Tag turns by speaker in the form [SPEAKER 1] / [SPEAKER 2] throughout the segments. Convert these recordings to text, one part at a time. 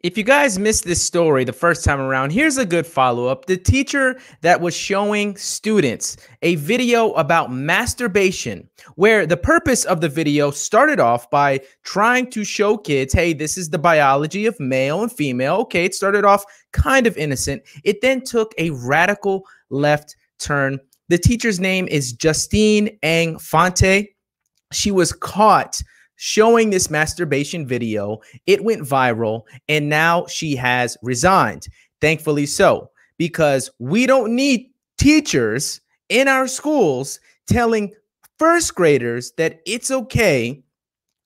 [SPEAKER 1] If you guys missed this story the first time around, here's a good follow up. The teacher that was showing students a video about masturbation, where the purpose of the video started off by trying to show kids, hey, this is the biology of male and female. Okay, it started off kind of innocent. It then took a radical left turn. The teacher's name is Justine Ang Fonte. She was caught showing this masturbation video. It went viral, and now she has resigned. Thankfully so, because we don't need teachers in our schools telling first graders that it's okay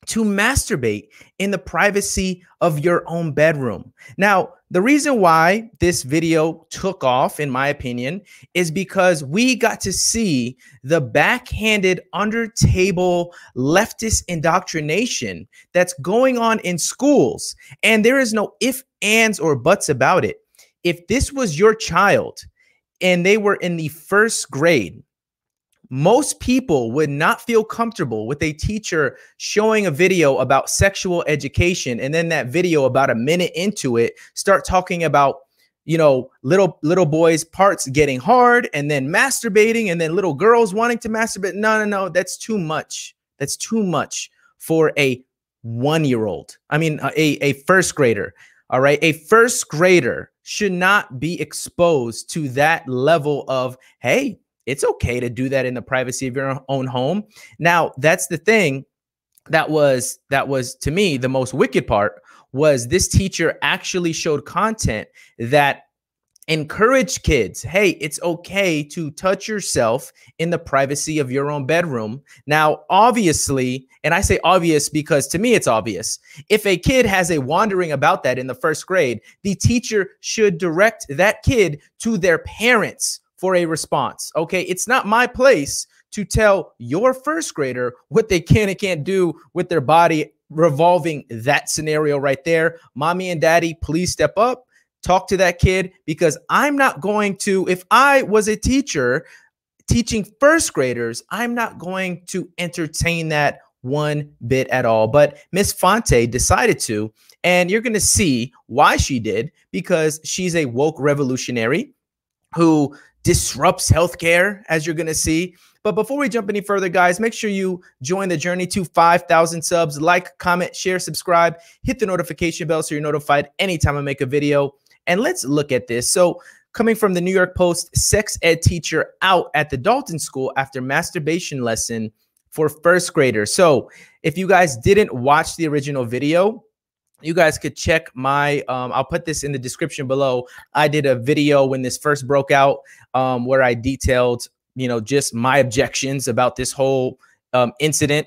[SPEAKER 1] to masturbate in the privacy of your own bedroom. Now, the reason why this video took off, in my opinion, is because we got to see the backhanded, under-table leftist indoctrination that's going on in schools. And there is no ifs, ands, or buts about it. If this was your child and they were in the first grade, most people would not feel comfortable with a teacher showing a video about sexual education, and then that video, about a minute into it, start talking about, you know, little boys' parts getting hard, and then masturbating, and then little girls wanting to masturbate. No, that's too much. That's too much for a 1-year-old. I mean, a first grader. All right, a first grader should not be exposed to that level of, hey, it's okay to do that in the privacy of your own home. Now, that's the thing that was to me the most wicked part, was this teacher actually showed content that encouraged kids, hey, it's okay to touch yourself in the privacy of your own bedroom. Now, obviously, and I say obvious because to me it's obvious, if a kid has a wandering about that in the first grade, the teacher should direct that kid to their parents for a response. Okay, it's not my place to tell your first grader what they can and can't do with their body revolving that scenario right there. Mommy and daddy, please step up, talk to that kid, because I'm not going to, if I was a teacher teaching first graders, I'm not going to entertain that one bit at all. But Miss Fonte decided to, and you're going to see why she did, because she's a woke revolutionary who disrupts healthcare, as you're going to see. But before we jump any further, guys, make sure you join the journey to 5,000 subs. Like, comment, share, subscribe, hit the notification bell so you're notified anytime I make a video. And let's look at this. So, coming from the New York Post, sex ed teacher out at the Dalton School after masturbation lesson for first graders. So, if you guys didn't watch the original video, you guys could check my, I'll put this in the description below. I did a video when this first broke out where I detailed, you know, just my objections about this whole incident.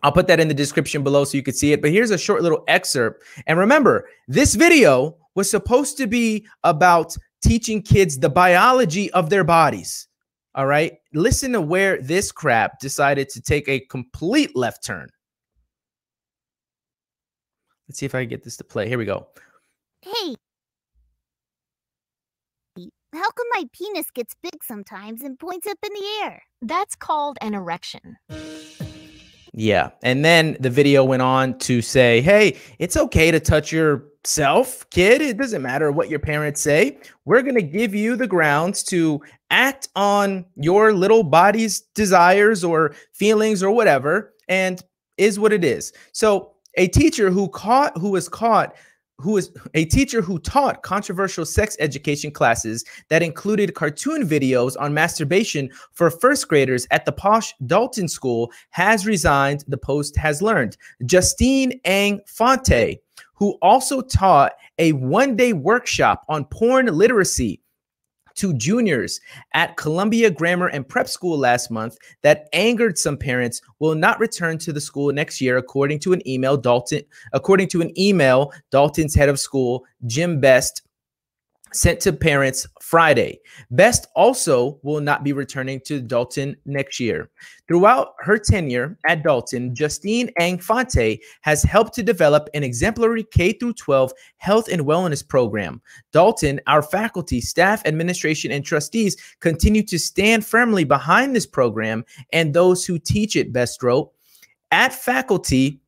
[SPEAKER 1] I'll put that in the description below so you could see it. But here's a short little excerpt. And remember, this video was supposed to be about teaching kids the biology of their bodies. All right. Listen to where this crap decided to take a complete left turn. Let's see if I can get this to play. Here we go.
[SPEAKER 2] Hey, how come my penis gets big sometimes and points up in the air?
[SPEAKER 3] That's called an erection.
[SPEAKER 1] Yeah. And then the video went on to say, hey, it's okay to touch yourself, kid. It doesn't matter what your parents say. We're going to give you the grounds to act on your little body's desires or feelings or whatever, and is what it is. So a teacher who taught controversial sex education classes that included cartoon videos on masturbation for first graders at the posh Dalton School has resigned, the Post has learned. Justine Ang Fonte, who also taught a one-day workshop on porn literacy to juniors at Columbia Grammar and Prep School last month that angered some parents, will not return to the school next year, according to an email Dalton's head of school, Jim Best, sent to parents Friday. Best also will not be returning to Dalton next year. Throughout her tenure at Dalton, Justine Ang Fonte has helped to develop an exemplary K-12 health and wellness program. Dalton, our faculty, staff, administration, and trustees continue to stand firmly behind this program and those who teach it, Best wrote. At faculty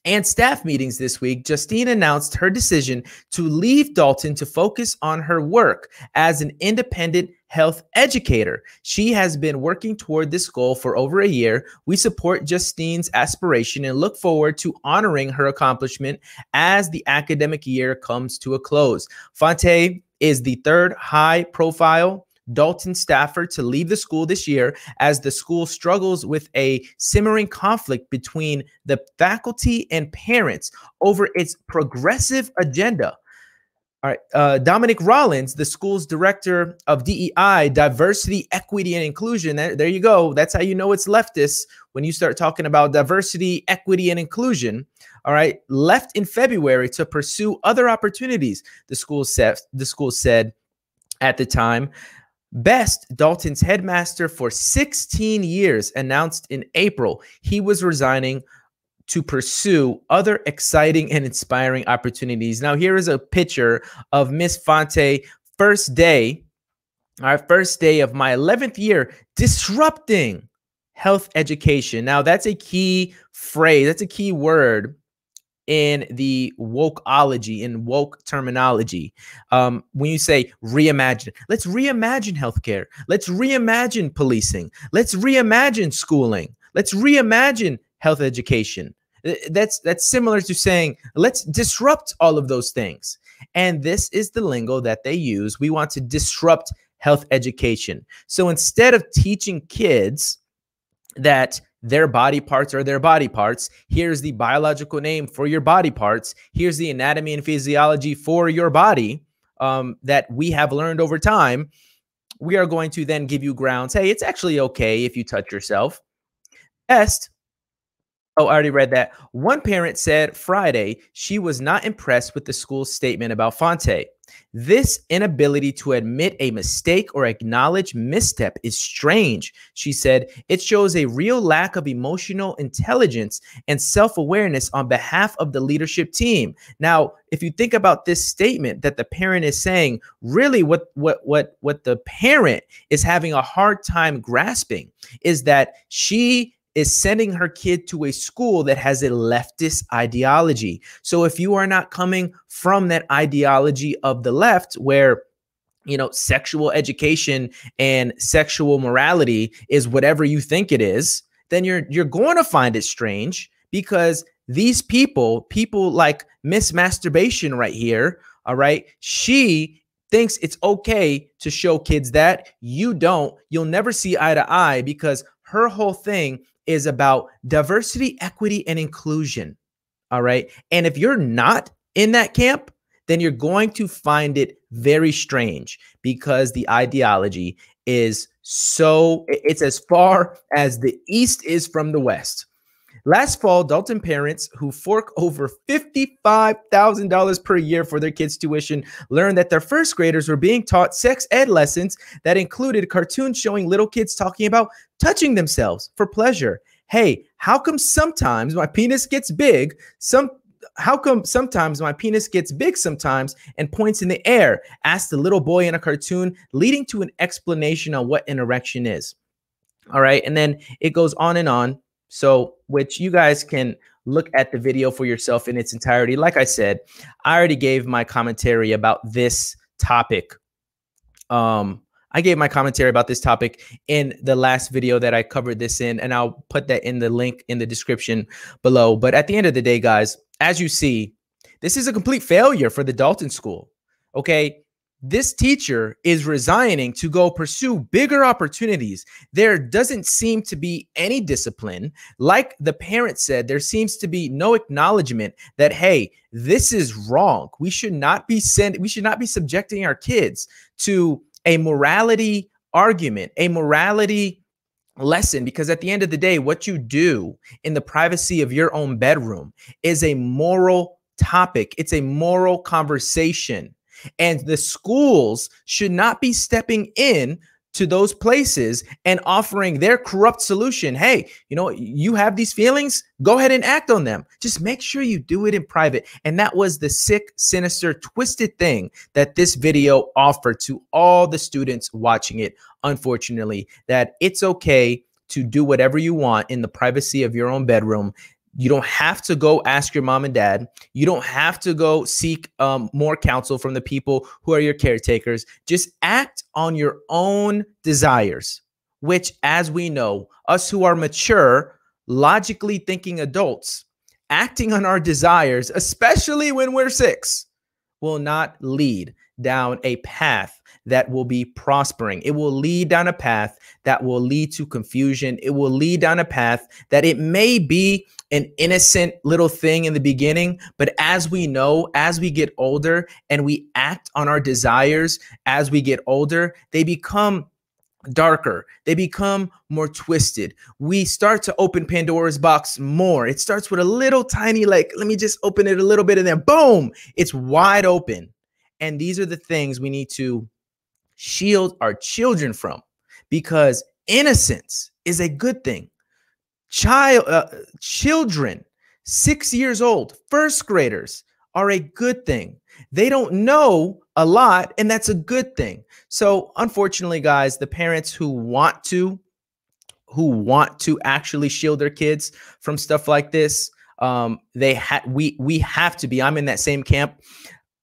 [SPEAKER 1] and staff meetings this week, Justine announced her decision to leave Dalton to focus on her work as an independent health educator. She has been working toward this goal for over a year. We support Justine's aspiration and look forward to honoring her accomplishment as the academic year comes to a close. Fonte is the third high-profile Dalton staffer to leave the school this year as the school struggles with a simmering conflict between the faculty and parents over its progressive agenda. All right, Dominic Rollins, the school's director of DEI, diversity, equity, and inclusion. There you go. That's how you know it's leftist when you start talking about diversity, equity, and inclusion. All right, left in February to pursue other opportunities. The school said at the time. Best, Dalton's headmaster for 16 years, announced in April he was resigning to pursue other exciting and inspiring opportunities. Now, here is a picture of Miss Fonte, first day of my 11th year, disrupting health education. Now, that's a key phrase. That's a key word in the wokeology, in woke terminology. When you say reimagine, let's reimagine healthcare. Let's reimagine policing. Let's reimagine schooling. Let's reimagine health education. That's similar to saying, let's disrupt all of those things. And this is the lingo that they use. We want to disrupt health education. So instead of teaching kids that their body parts are their body parts, here's the biological name for your body parts, here's the anatomy and physiology for your body that we have learned over time, we are going to then give you grounds. Hey, it's actually okay if you touch yourself. Best. Oh, I already read that. One parent said Friday she was not impressed with the school's statement about Fonte. This inability to admit a mistake or acknowledge misstep is strange, she said. It shows a real lack of emotional intelligence and self-awareness on behalf of the leadership team. Now, if you think about this statement that the parent is saying, really what the parent is having a hard time grasping is that she is sending her kid to a school that has a leftist ideology. So if you are not coming from that ideology of the left, where, you know, sexual education and sexual morality is whatever you think it is, then you're going to find it strange, because these people like Miss Masturbation right here, all right, she thinks it's okay to show kids that. You don't. You'll never see eye to eye, because her whole thing is about diversity, equity, and inclusion. All right. And if you're not in that camp, then you're going to find it very strange, because the ideology is it's as far as the East is from the West. Last fall, Dalton parents who fork over $55,000 per year for their kids' tuition learned that their first graders were being taught sex ed lessons that included cartoons showing little kids talking about touching themselves for pleasure. Hey, how come sometimes my penis gets big? How come sometimes my penis gets big sometimes and points in the air? Asked the little boy in a cartoon, leading to an explanation on what an erection is. All right, and then it goes on and on. So, which you guys can look at the video for yourself in its entirety. Like I said, I already gave my commentary about this topic. I gave my commentary about this topic in the last video that I covered this in, and I'll put that in the link in the description below. But at the end of the day, guys, as you see, this is a complete failure for the Dalton School. Okay. This teacher is resigning to go pursue bigger opportunities. There doesn't seem to be any discipline. Like the parent said, there seems to be no acknowledgement that, hey, this is wrong. We should not be subjecting our kids to a morality argument, a morality lesson, because at the end of the day, what you do in the privacy of your own bedroom is a moral topic. It's a moral conversation. And the schools should not be stepping in to those places and offering their corrupt solution. Hey, you know, you have these feelings, go ahead and act on them. Just make sure you do it in private. And that was the sick, sinister, twisted thing that this video offered to all the students watching it, unfortunately, that it's okay to do whatever you want in the privacy of your own bedroom. You don't have to go ask your mom and dad. You don't have to go seek more counsel from the people who are your caretakers. Just act on your own desires, which, as we know, us who are mature, logically thinking adults, acting on our desires, especially when we're 6, will not lead down a path that will be prospering. It will lead down a path that will lead to confusion. It will lead down a path that it may be an innocent little thing in the beginning, but as we know, as we get older and we act on our desires as we get older, they become darker. They become more twisted. We start to open Pandora's box more. It starts with a little tiny, like, let me just open it a little bit, and then boom, it's wide open. And these are the things we need to shield our children from, because innocence is a good thing. Children 6 years old, first graders, are a good thing. They don't know a lot, and that's a good thing. So unfortunately, guys, the parents who want to actually shield their kids from stuff like this, we have to be, I'm in that same camp.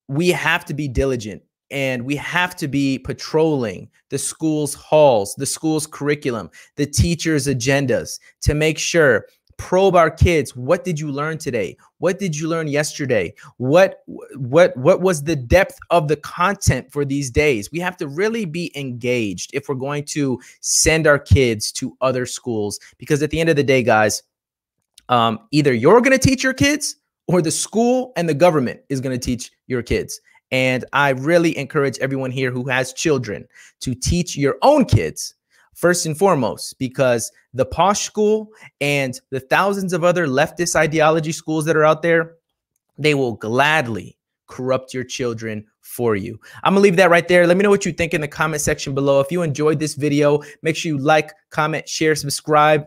[SPEAKER 1] We have to be diligent, and we have to be patrolling the school's halls, the school's curriculum, the teachers' agendas, to make sure, probe our kids. What did you learn today? What did you learn yesterday? What was the depth of the content for these days? We have to really be engaged if we're going to send our kids to other schools, because at the end of the day, guys, either you're going to teach your kids, or the school and the government is going to teach your kids. And I really encourage everyone here who has children to teach your own kids first and foremost, because the posh school and the thousands of other leftist ideology schools that are out there, they will gladly corrupt your children for you. I'm gonna leave that right there. Let me know what you think in the comment section below. If you enjoyed this video, make sure you like, comment, share, subscribe.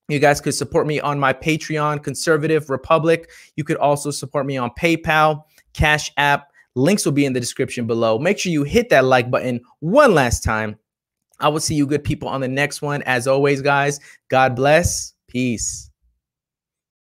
[SPEAKER 1] You guys could support me on my Patreon, Conservative Republic. You could also support me on PayPal, Cash App. Links will be in the description below. Make sure you hit that like button one last time. I will see you good people on the next one. As always, guys, God bless. Peace.